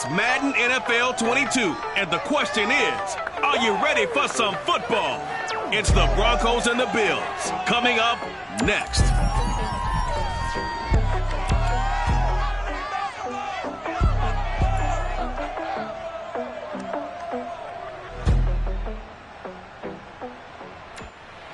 It's Madden NFL 22, and the question is, are you ready for some football? It's the Broncos and the Bills, coming up next.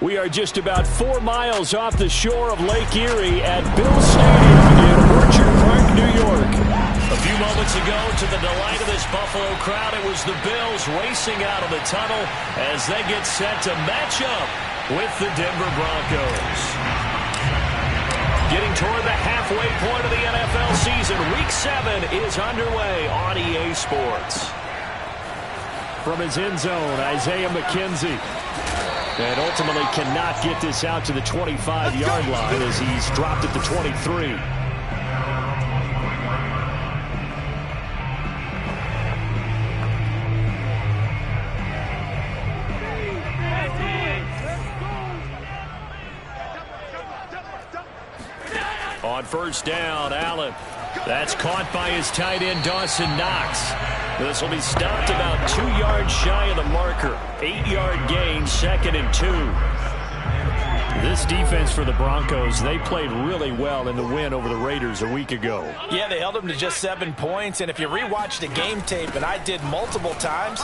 We are just about 4 miles off the shore of Lake Erie at Bills Stadium in Orchard Park, New York. A few moments ago, to the delight of this Buffalo crowd, it was the Bills racing out of the tunnel as they get set to match up with the Denver Broncos. Getting toward the halfway point of the NFL season, Week 7 is underway on EA Sports. From his end zone, Isaiah McKenzie. And ultimately cannot get this out to the 25-yard line as he's dropped at the 23. On first down, Allen. That's caught by his tight end, Dawson Knox. This will be stopped about 2 yards shy of the marker. 8-yard gain, 2nd and 2. This defense for the Broncos, they played really well in the win over the Raiders a week ago. Yeah, they held them to just 7 points. And if you rewatch the game tape, and I did multiple times,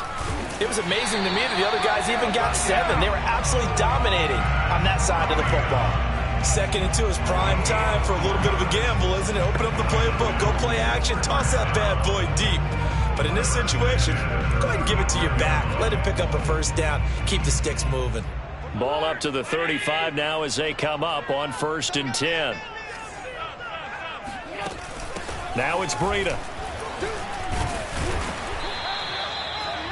it was amazing to me that the other guys even got 7. They were absolutely dominating on that side of the football. 2nd and 2 is prime time for a little bit of a gamble, isn't it? Open up the playbook, go play action, toss that bad boy deep. But in this situation, go ahead and give it to your back. Let him pick up a first down. Keep the sticks moving. Ball up to the 35 now as they come up on 1st and 10. Now it's Breida.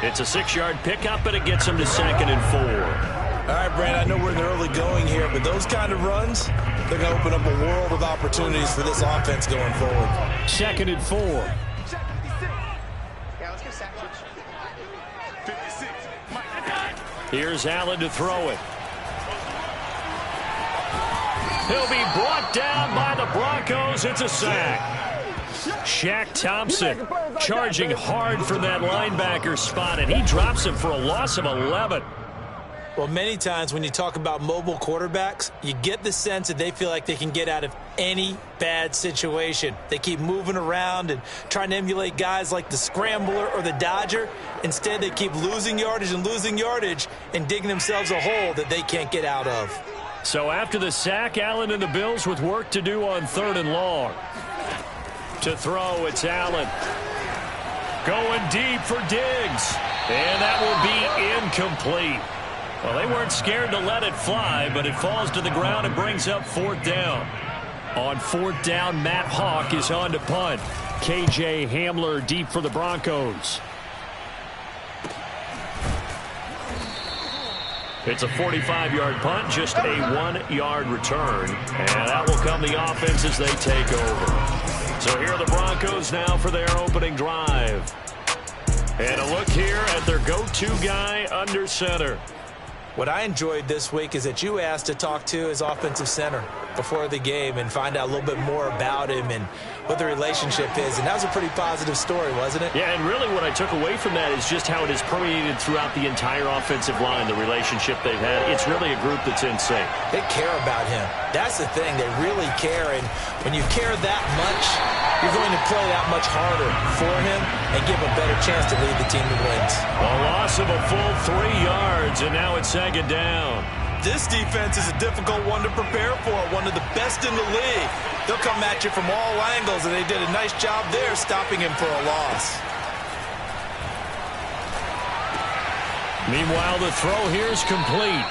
It's a 6-yard pickup, and it gets him to 2nd and 4. All right, Brand, I know we're in the early going here, but those kind of runs, they're going to open up a world of opportunities for this offense going forward. 2nd and 4. Here's Allen to throw it. He'll be brought down by the Broncos. It's a sack. Shaq Thompson charging hard for that linebacker spot, and he drops him for a loss of 11. Well, many times when you talk about mobile quarterbacks, you get the sense that they feel like they can get out of any bad situation. They keep moving around and trying to emulate guys like the Scrambler or the Dodger. Instead, they keep losing yardage and digging themselves a hole that they can't get out of. So after the sack, Allen and the Bills with work to do on 3rd and long. To throw, it's Allen. Going deep for Diggs. And that will be incomplete. Well, they weren't scared to let it fly, but it falls to the ground and brings up 4th down. On 4th down, Matt Hawk is on to punt. KJ Hamler deep for the Broncos. It's a 45-yard punt, just a 1-yard return. And that will come the offense as they take over. So here are the Broncos now for their opening drive. And a look here at their go-to guy under center. What I enjoyed this week is that you asked to talk to his offensive center before the game and find out a little bit more about him and what the relationship is. And that was a pretty positive story, wasn't it? Yeah, and really what I took away from that is just how it has permeated throughout the entire offensive line, the relationship they've had. It's really a group that's in sync. They care about him. That's the thing. They really care. And when you care that much, you're going to play that much harder for him and give a better chance to lead the team to wins. A loss of a full 3 yards, and now it's 2nd down. This defense is a difficult one to prepare for, one of the best in the league. They'll come at you from all angles, and they did a nice job there stopping him for a loss. Meanwhile, the throw here is complete.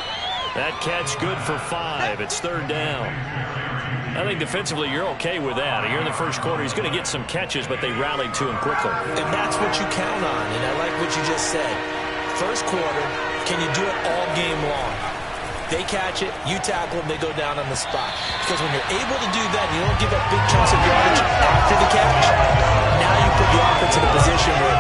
That catch good for 5. It's 3rd down. I think defensively you're okay with that. Here in the first quarter, he's going to get some catches, but they rallied to him quickly. And that's what you count on, and I like what you just said. First quarter, can you do it all game long? They catch it, you tackle them, they go down on the spot. Because when you're able to do that, you don't give up big chunks of yardage after the catch. Now you put the offense in a position where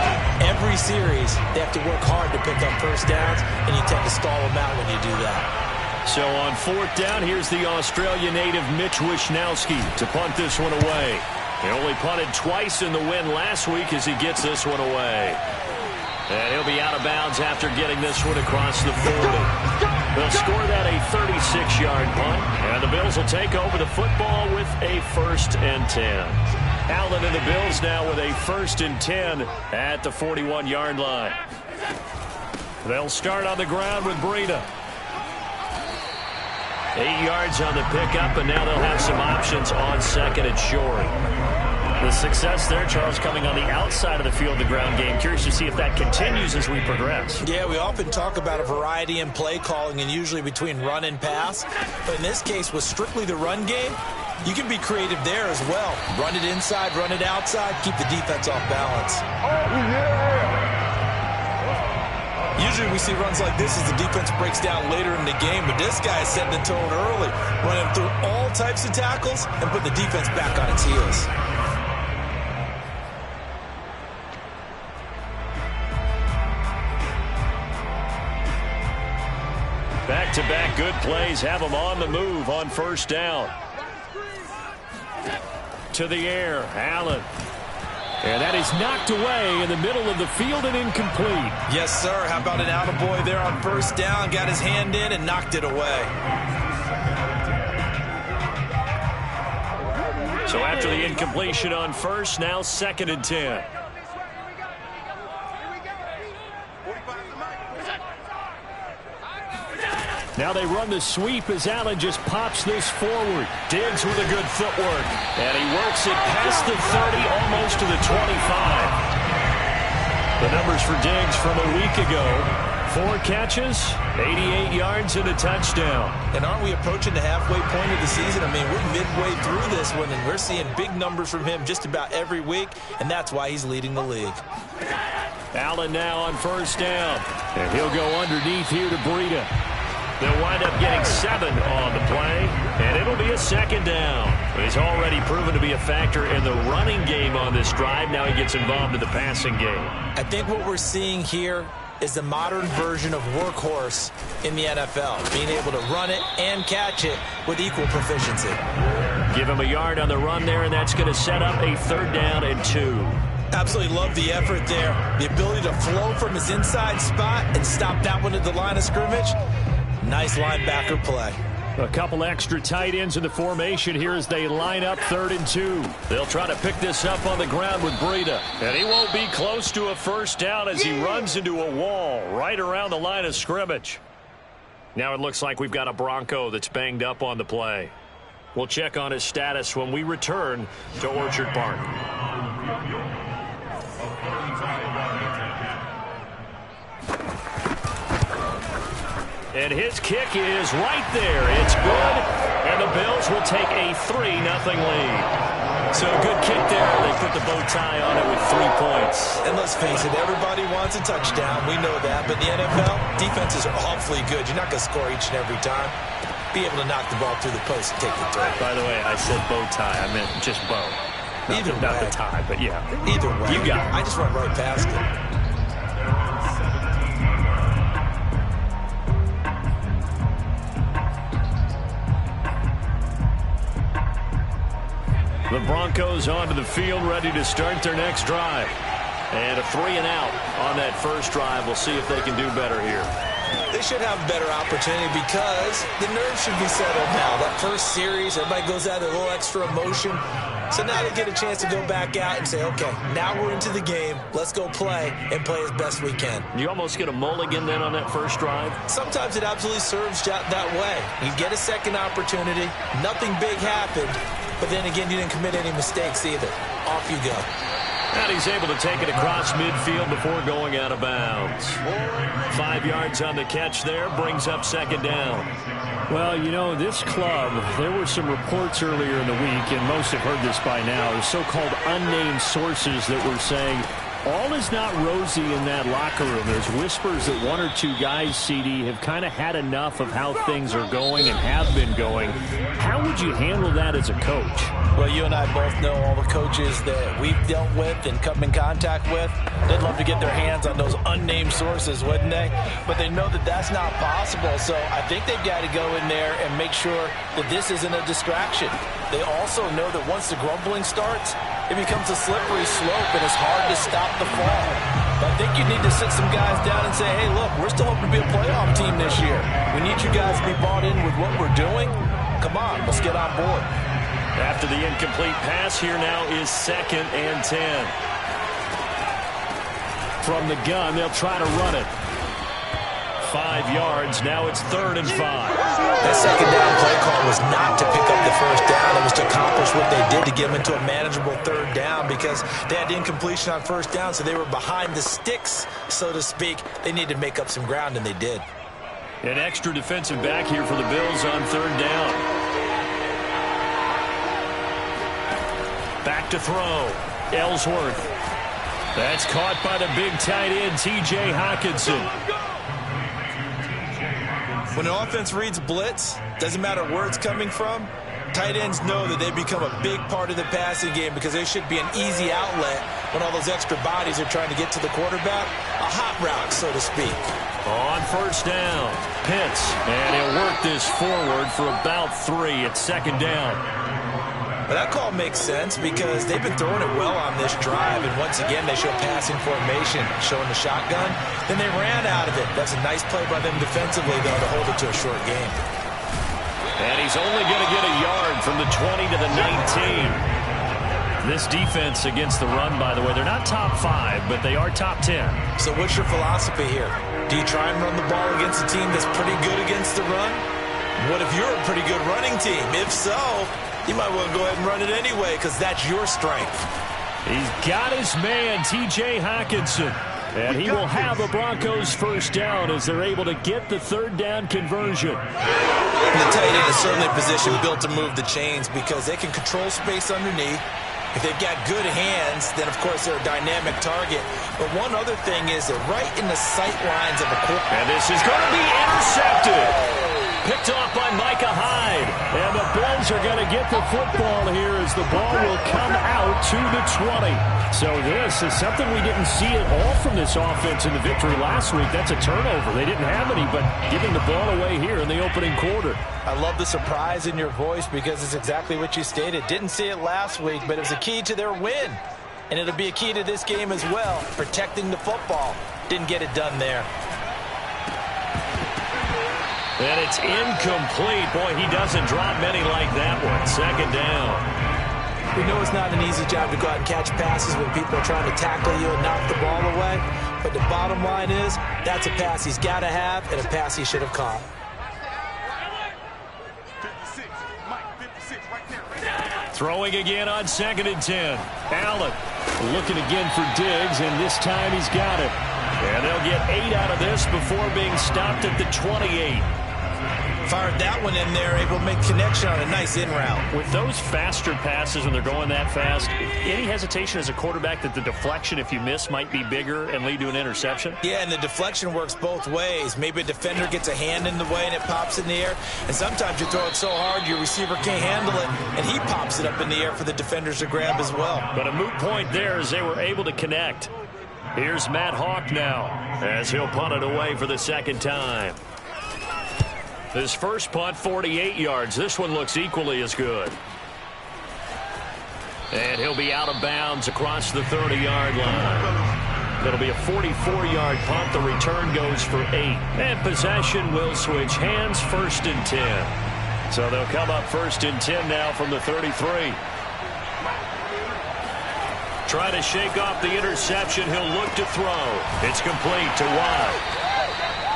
every series they have to work hard to pick up first downs, and you tend to stall them out when you do that. So on 4th down, here's the Australia native Mitch Wishnowsky to punt this one away. He only punted twice in the win last week as he gets this one away. And he'll be out of bounds after getting this one across the 40. They'll score that a 36-yard punt, and the Bills will take over the football with a 1st and 10. Allen and the Bills now with a 1st and 10 at the 41-yard line. They'll start on the ground with Breida. 8 yards on the pickup, and now they'll have some options on 2nd and short. The success there, Charles, coming on the outside of the field, the ground game. Curious to see if that continues as we progress. Yeah, we often talk about a variety in play calling and usually between run and pass. But in this case, with strictly the run game, you can be creative there as well. Run it inside, run it outside, keep the defense off balance. Usually we see runs like this as the defense breaks down later in the game, but this guy is setting the tone early, running through all types of tackles and putting the defense back on its heels. Back-to-back good plays have them on the move on 1st down. To the air, Allen. And that is knocked away in the middle of the field and incomplete. Yes, sir. How about an attaboy there on 1st down? Got his hand in and knocked it away. So after the incompletion on 1st, now 2nd and 10. Now they run the sweep as Allen just pops this forward. Diggs with a good footwork. And he works it past the 30, almost to the 25. The numbers for Diggs from a week ago. 4 catches, 88 yards, and a touchdown. And aren't we approaching the halfway point of the season? I mean, we're midway through this one, and we're seeing big numbers from him just about every week, and that's why he's leading the league. Allen now on 1st down. And he'll go underneath here to Breida. They'll wind up getting 7 on the play, and it'll be a 2nd down. He's already proven to be a factor in the running game on this drive. Now he gets involved in the passing game. I think what we're seeing here is the modern version of workhorse in the NFL, being able to run it and catch it with equal proficiency. Give him a yard on the run there, and that's going to set up a 3rd down and 2. Absolutely love the effort there. The ability to flow from his inside spot and stop that one at the line of scrimmage. Nice linebacker play. A couple extra tight ends in the formation here as they line up 3rd and 2. They'll try to pick this up on the ground with Breida. And he won't be close to a 1st down as he runs into a wall right around the line of scrimmage. Now it looks like we've got a Bronco that's banged up on the play. We'll check on his status when we return to Orchard Park. And his kick is right there. It's good, and the Bills will take a 3-0 lead. So a good kick there. They put the bow tie on it with 3 points. And let's face it, everybody wants a touchdown. We know that. But in the NFL, defenses are awfully good. You're not going to score each and every time. Be able to knock the ball through the post and take the throw. By the way, I said bow tie. I meant just bow. Not the tie, but yeah. Either way. You got it. I just went right past it. The Broncos onto the field, ready to start their next drive. And a 3-and-out on that first drive. We'll see if they can do better here. They should have a better opportunity because the nerves should be settled now. That first series, everybody goes out with a little extra emotion. So now they get a chance to go back out and say, okay, now we're into the game. Let's go play and play as best we can. You almost get a mulligan then on that first drive? Sometimes it absolutely serves that way. You get a second opportunity. Nothing big happened. But then again, you didn't commit any mistakes either. Off you go. And he's able to take it across midfield before going out of bounds. 5 yards on the catch there, brings up 2nd down. Well, you know, this club, there were some reports earlier in the week, and most have heard this by now, the so-called unnamed sources that were saying All is not rosy in that locker room. There's whispers that one or two guys, CD, have kind of had enough of how things are going and have been going. How would you handle that as a coach? Well, you and I both know all the coaches that we've dealt with and come in contact with. They'd love to get their hands on those unnamed sources, wouldn't they? But they know that that's not possible. So I think they've got to go in there and make sure that this isn't a distraction. They also know that once the grumbling starts, it becomes a slippery slope and it's hard to stop the fall. But I think you need to sit some guys down and say, hey, look, we're still hoping to be a playoff team this year. We need you guys to be bought in with what we're doing. Come on, let's get on board. After the incomplete pass, here now is 2nd and 10. From the gun, they'll try to run it. 5 yards. Now it's 3rd and 5. That second down play call was not to pick up the first down. It was to accomplish what they did to get them into a manageable 3rd down because they had incompletion on 1st down, so they were behind the sticks, so to speak. They needed to make up some ground, and they did. An extra defensive back here for the Bills on 3rd down. Back to throw. Ellsworth. That's caught by the big tight end, T.J. Hockenson. When an offense reads blitz, doesn't matter where it's coming from, tight ends know that they become a big part of the passing game because they should be an easy outlet when all those extra bodies are trying to get to the quarterback. A hot route, so to speak. On 1st down, Pitts, and he'll work this forward for about 3 at 2nd down. But that call makes sense because they've been throwing it well on this drive, and once again they show passing formation, showing the shotgun. Then they ran out of it. That's a nice play by them defensively, though, to hold it to a short game. And he's only going to get a yard from the 20 to the 19. This defense against the run, by the way, they're not top 5, but they are top 10. So what's your philosophy here? Do you try and run the ball against a team that's pretty good against the run? What if you're a pretty good running team? If so, you might want to go ahead and run it anyway because that's your strength. He's got his man, T.J. Hockenson. And he will have the Broncos 1st down as they're able to get the 3rd down conversion. And the tight end is certainly a position built to move the chains because they can control space underneath. If they've got good hands, then, of course, they're a dynamic target. But one other thing is they're right in the sight lines of the quarterback. And this is going to be intercepted. Picked off by Micah Hyde. And the Bills are going to get the football here as the ball will come out to the 20. So this is something we didn't see at all from this offense in the victory last week. That's a turnover. They didn't have any, but giving the ball away here in the opening quarter. I love the surprise in your voice because it's exactly what you stated. Didn't see it last week, but it was a key to their win. And it'll be a key to this game as well, protecting the football. Didn't get it done there. And it's incomplete. Boy, he doesn't drop many like that one. 2nd down. We know it's not an easy job to go out and catch passes when people are trying to tackle you and knock the ball away. But the bottom line is, that's a pass he's got to have and a pass he should have caught. Throwing again on 2nd and 10. Allen looking again for Diggs, and this time he's got it. And they'll get 8 out of this before being stopped at the 28. Fired that one in there, able to make connection on a nice in route. With those faster passes when they're going that fast, any hesitation as a quarterback that the deflection, if you miss, might be bigger and lead to an interception? Yeah, and the deflection works both ways. Maybe a defender gets a hand in the way and it pops in the air. And sometimes you throw it so hard your receiver can't handle it, and he pops it up in the air for the defenders to grab as well. But a moot point there as they were able to connect. Here's Matt Hawk now as he'll punt it away for the 2nd time. His first punt, 48 yards. This one looks equally as good. And he'll be out of bounds across the 30-yard line. It'll be a 44-yard punt. The return goes for 8. And possession will switch hands, 1st and 10. So they'll come up 1st and 10 now from the 33. Try to shake off the interception. He'll look to throw. It's complete to Watt.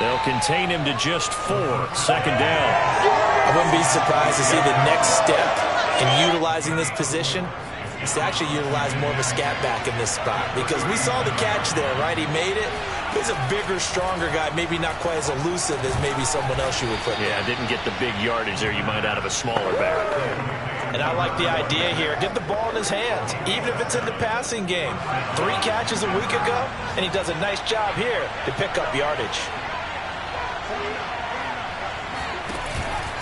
They'll contain him to just 4. 2nd down. I wouldn't be surprised to see the next step in utilizing this position is to actually utilize more of a scat back in this spot because we saw the catch there, right? He made it. He's a bigger, stronger guy, maybe not quite as elusive as maybe someone else you would put. Yeah, didn't get the big yardage there you might out of a smaller back. And I like the idea here. Get the ball in his hands, even if it's in the passing game. 3 catches a week ago, and he does a nice job here to pick up yardage.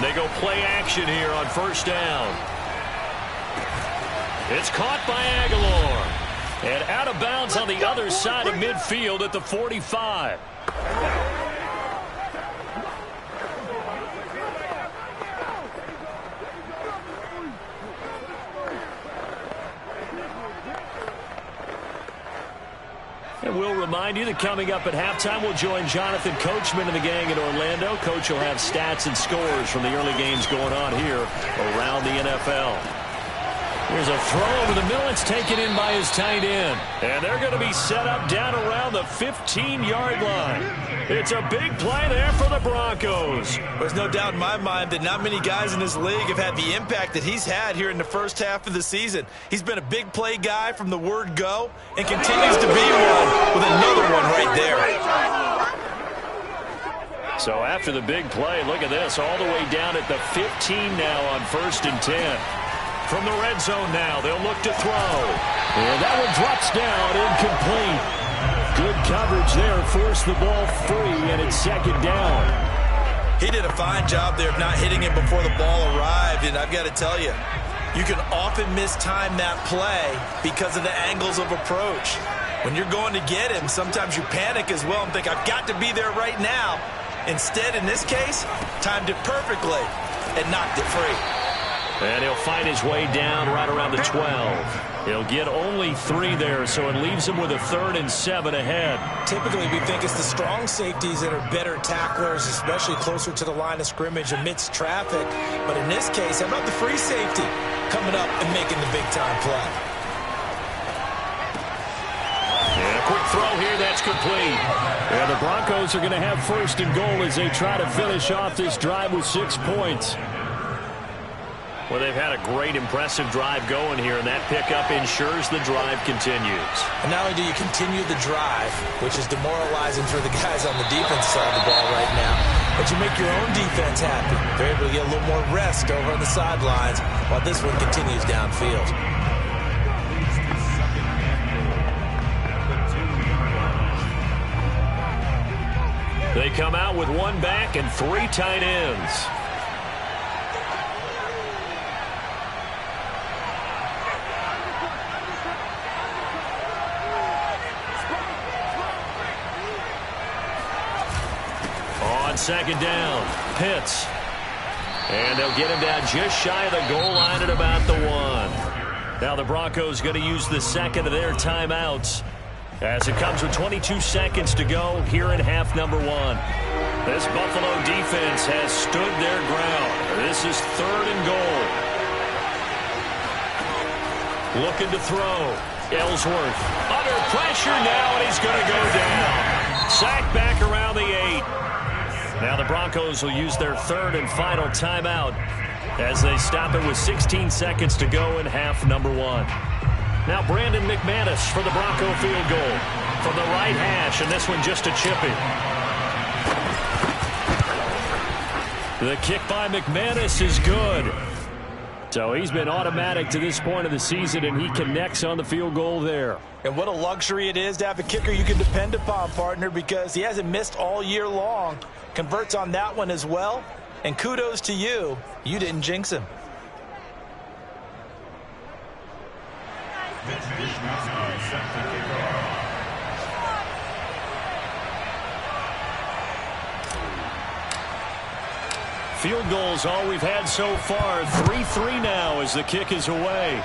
They go play action here on first down. It's caught by Aguilar. And out of bounds on the other side of midfield at the 45. And we'll remind you that coming up at halftime, we'll join Jonathan Coachman and the gang in Orlando. Coach will have stats and scores from the early games going on here around the NFL. Here's a throw over the middle. It's taken in by his tight end. And they're going to be set up down around the 15-yard line. It's a big play there for the Broncos. There's no doubt in my mind that not many guys in this league have had the impact that he's had here in the first half of the season. He's been a big play guy from the word go and continues to be one with another one right there. So after the big play, look at this, all the way down at the 15 now on 1st and 10. From the red zone now, they'll look to throw. And that one drops down, incomplete. Good coverage there, forced the ball free, and it's 2nd down. He did a fine job there of not hitting it before the ball arrived, and I've got to tell you, you can often mistime that play because of the angles of approach. When you're going to get him, sometimes you panic as well and think, I've got to be there right now. Instead, in this case, timed it perfectly and knocked it free. And he'll find his way down right around the 12. He'll get only 3 there, so it leaves him with a 3rd and 7 ahead. Typically, we think it's the strong safeties that are better tacklers, especially closer to the line of scrimmage amidst traffic. But in this case, how about the free safety coming up and making the big-time play? And a quick throw here, that's complete. And the Broncos are going to have 1st and goal as they try to finish off this drive with 6 points. Well, they've had a great, impressive drive going here, and that pickup ensures the drive continues. And not only do you continue the drive, which is demoralizing for the guys on the defense side of the ball right now, but you make your own defense happy. They're able to get a little more rest over on the sidelines while this one continues downfield. They come out with 1 back and 3 tight ends. On 2nd down, Pitts. And they'll get him down just shy of the goal line at about the 1. Now the Broncos going to use the 2nd of their timeouts as it comes with 22 seconds to go here in half number 1. This Buffalo defense has stood their ground. This is 3rd and goal. Looking to throw. Ellsworth under pressure now, and he's going to go down. Sacked back around the 8. Now the Broncos will use their 3rd and final timeout as they stop it with 16 seconds to go in half number 1. Now Brandon McManus for the Bronco field goal from the right hash, and this one just a chippy. The kick by McManus is good. So he's been automatic to this point of the season, and he connects on the field goal there. And what a luxury it is to have a kicker you can depend upon, partner, because he hasn't missed all year long. Converts on that one as well. And kudos to you. You didn't jinx him. Field goals all we've had so far. 3-3 now as the kick is away.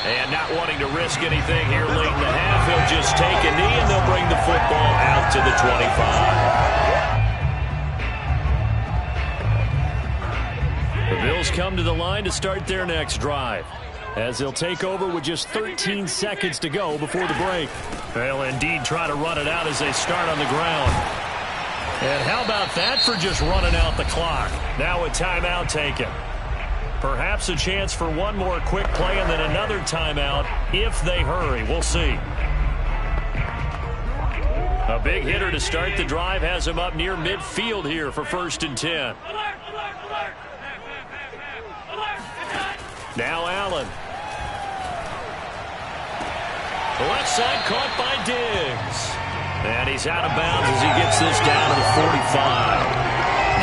And not wanting to risk anything here late in the half, he'll just take a knee and they'll bring the football out to the 25. The Bills come to the line to start their next drive, as they'll take over with just 13 seconds to go before the break. They'll indeed try to run it out as they start on the ground. And how about that for just running out the clock? Now a timeout taken. Perhaps a chance for one more quick play and then another timeout if they hurry. We'll see. A big hitter to start the drive has him up near midfield here for 1st and 10. Now Allen. The left side caught by Diggs. And he's out of bounds as he gets this down to the 45.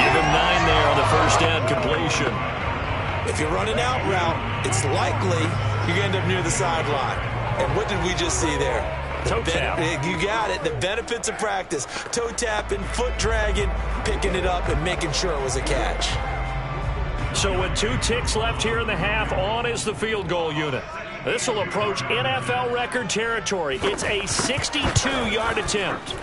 Give him 9 there on the first down completion. If you're running out route, it's likely you're going to end up near the sideline. And what did we just see there? Toe tap. You got it. The benefits of practice. Toe tapping, foot dragging, picking it up, and making sure it was a catch. So with 2 ticks left here in the half, on is the field goal unit. This will approach NFL record territory. It's a 62-yard attempt.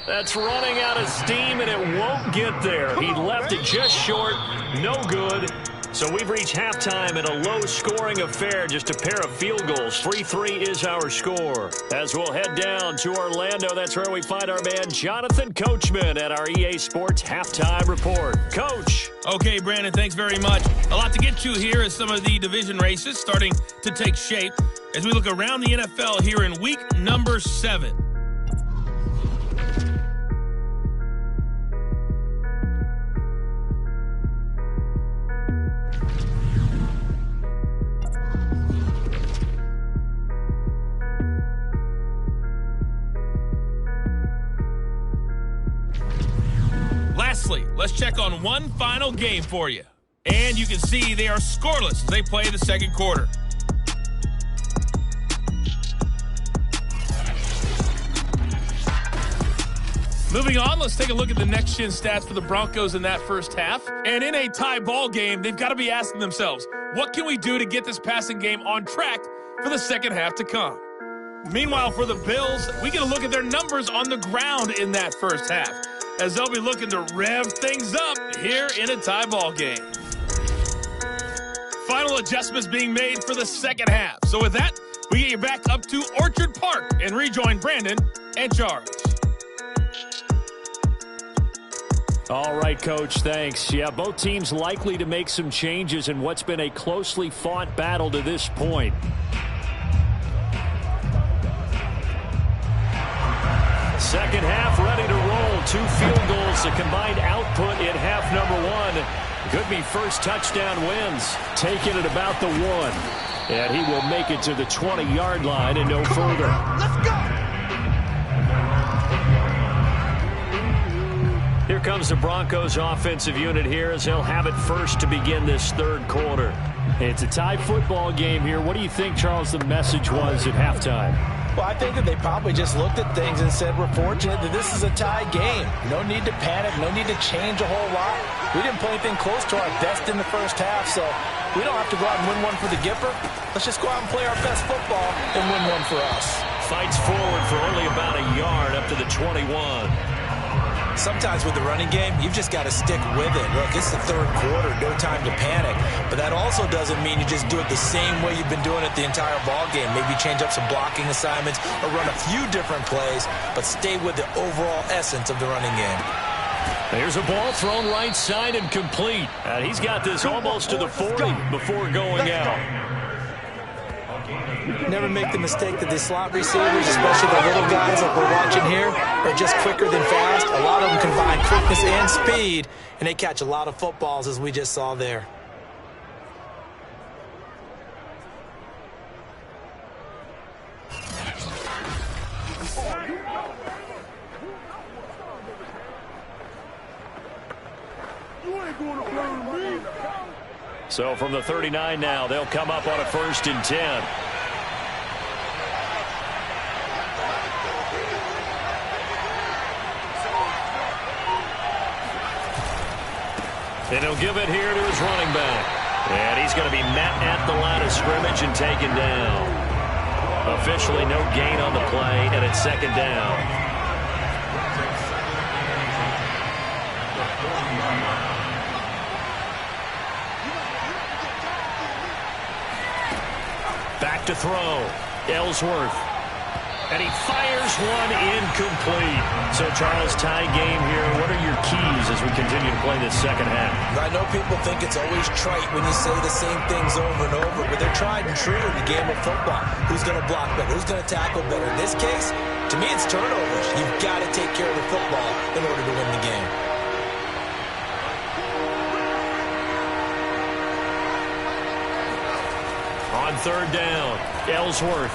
That's running out of steam, and it won't get there. He left it just short. No good. So we've reached halftime in a low-scoring affair, just a pair of field goals. 3-3 is our score. As we'll head down to Orlando, that's where we find our man Jonathan Coachman at our EA Sports Halftime Report. Coach. Okay, Brandon, thanks very much. A lot to get to here as some of the division races starting to take shape as we look around the NFL here in week number 7. Lastly, let's check on one final game for you. And you can see they are scoreless as they play the second quarter. Moving on, let's take a look at the next-gen stats for the Broncos in that first half. And in a tie ball game, they've got to be asking themselves, what can we do to get this passing game on track for the second half to come? Meanwhile, for the Bills, we get a look at their numbers on the ground in that first half, as they'll be looking to rev things up here in a tie ball game. Final adjustments being made for the second half. So with that, we get you back up to Orchard Park and rejoin Brandon and Charles. All right, Coach, thanks. Yeah, both teams likely to make some changes in what's been a closely fought battle to this point. Second half ready to roll. 2 field goals, the combined output in half number 1. Could be first touchdown wins. Taking it about the 1. And he will make it to the 20-yard line and no further. Let's go! Here comes the Broncos offensive unit here as they'll have it first to begin this third quarter. It's a tie football game here. What do you think, Charles, the message was at halftime? Well, I think that they probably just looked at things and said, we're fortunate that this is a tie game. No need to panic, no need to change a whole lot. We didn't play anything close to our best in the first half, so we don't have to go out and win one for the Gipper. Let's just go out and play our best football and win one for us. Fights forward for only about a yard up to the 21. Sometimes with the running game, you've just got to stick with it. Look, it's the third quarter, no time to panic. But that also doesn't mean you just do it the same way you've been doing it the entire ball game. Maybe change up some blocking assignments or run a few different plays, but stay with the overall essence of the running game. There's a ball thrown right side and complete. And he's got this almost to the 40 before going out. Never make the mistake that the slot receivers, especially the little guys like we're watching here, are just quicker than fast. A lot of them combine quickness and speed, and they catch a lot of footballs, as we just saw there. So from the 39 now, they'll come up on a 1st and 10. And he'll give it here to his running back. And he's going to be met at the line of scrimmage and taken down. Officially no gain on the play, and it's 2nd down. Back to throw. Ellsworth. And he fires one incomplete. So, Charles, tie game here. What are your keys as we continue to play this second half? I know people think it's always trite when you say the same things over and over, but they're tried and true in the game of football. Who's going to block better? Who's going to tackle better? In this case, to me, it's turnovers. You've got to take care of the football in order to win the game. third down. Ellsworth.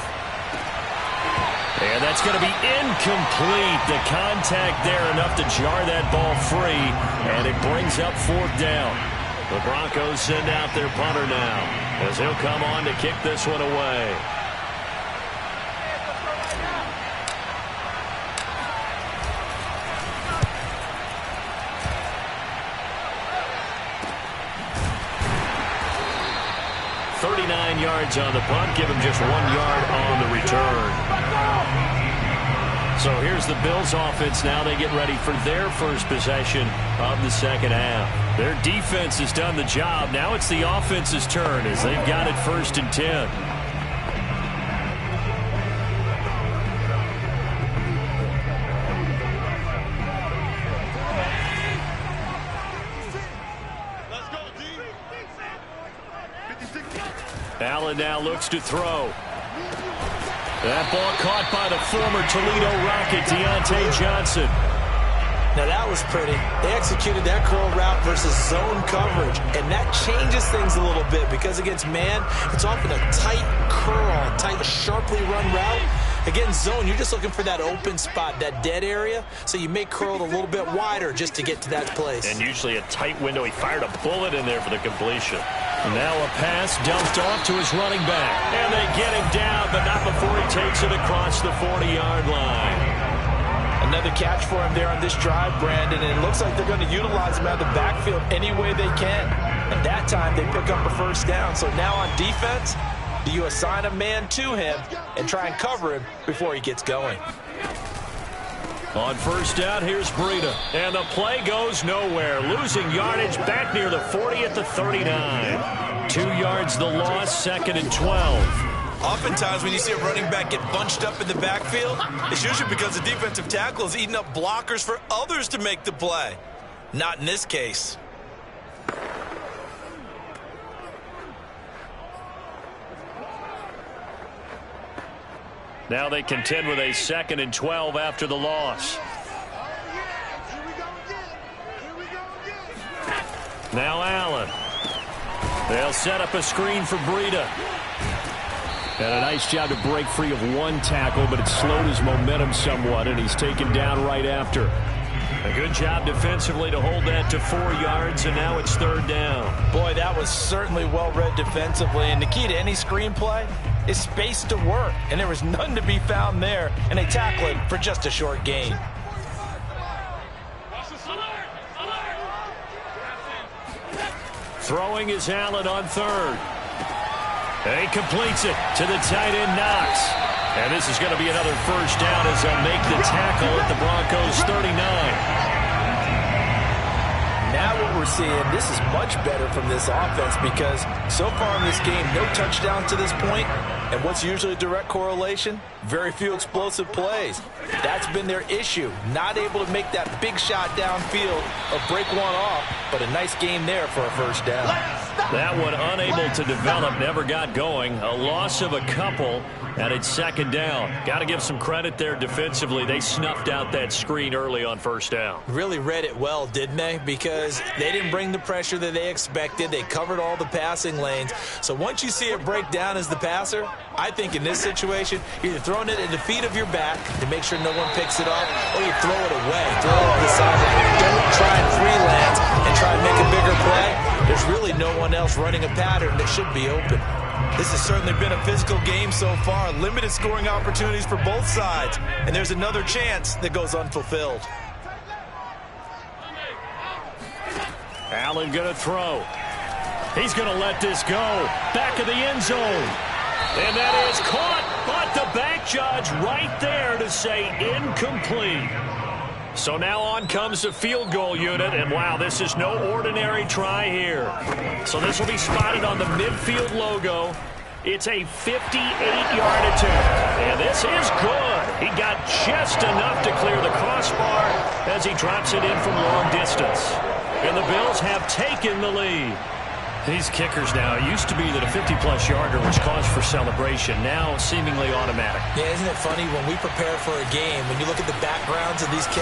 And that's going to be incomplete. The contact there enough to jar that ball free, and it brings up fourth down. The Broncos send out their punter now, as he'll come on to kick this one away. Yards on the punt, give him just 1 yard on the return. So here's the Bills offense now. They get ready for their first possession of the second half. Their defense has done the job. Now it's the offense's turn as they've got it 1st and 10. Allen now looks to throw. That ball caught by the former Toledo Rocket, Deontay Johnson. Now that was pretty. They executed that curl route versus zone coverage, and that changes things a little bit because against man, it's often a tight curl, tight, sharply run route. Against zone, you're just looking for that open spot, that dead area, so you may curl it a little bit wider just to get to that place. And usually a tight window. He fired a bullet in there for the completion. Now a pass dumped off to his running back. And they get him down, but not before he takes it across the 40-yard line. Another catch for him there on this drive, Brandon, and it looks like they're going to utilize him out of the backfield any way they can. And that time they pick up a first down. So now on defense, do you assign a man to him and try and cover him before he gets going? On first down, here's Breida. And the play goes nowhere. Losing yardage back near the 40 at the 39. 2 yards the loss, 2nd and 12. Oftentimes when you see a running back get bunched up in the backfield, it's usually because the defensive tackle is eating up blockers for others to make the play. Not in this case. Now they contend with a 2nd and 12 after the loss. Now Allen. They'll set up a screen for Breida. And a nice job to break free of one tackle, but it slowed his momentum somewhat, and he's taken down right after. A good job defensively to hold that to 4 yards, and now it's 3rd down. Boy, that was certainly well-read defensively, and the key to any screenplay is space to work, and there was none to be found there, and they tackle it for just a short gain. Throwing is Allen on 3rd. And he completes it to the tight end, Knox. And this is going to be another first down as they'll make the tackle at the Broncos' 39. Now what we're seeing, this is much better from this offense because so far in this game, no touchdown to this point. And what's usually a direct correlation? Very few explosive plays. That's been their issue. Not able to make that big shot downfield or break one off, but a nice game there for a first down. That one unable to develop, never got going. A loss of a couple, and it's 2nd down. Got to give some credit there defensively. They snuffed out that screen early on first down. Really read it well, didn't they? Because they didn't bring the pressure that they expected. They covered all the passing lanes. So once you see it break down as the passer, I think in this situation, you're either throwing it at the feet of your back to make sure no one picks it up, or you throw it away. Throw it to the sideline. Don't try and freelance and try and make a bigger play. There's really no one else running a pattern that should be open. This has certainly been a physical game so far. Limited scoring opportunities for both sides. And there's another chance that goes unfulfilled. Allen going to throw. He's going to let this go. Back of the end zone. And that is caught, but the back judge right there to say incomplete. So now on comes the field goal unit, and wow, this is no ordinary try here. So this will be spotted on the midfield logo. It's a 58-yard attempt, and this is good. He got just enough to clear the crossbar as he drops it in from long distance. And the Bills have taken the lead. These kickers now, it used to be that a 50-plus yarder was cause for celebration. Now seemingly automatic. Yeah, isn't it funny when we prepare for a game, when you look at the backgrounds of these kickers,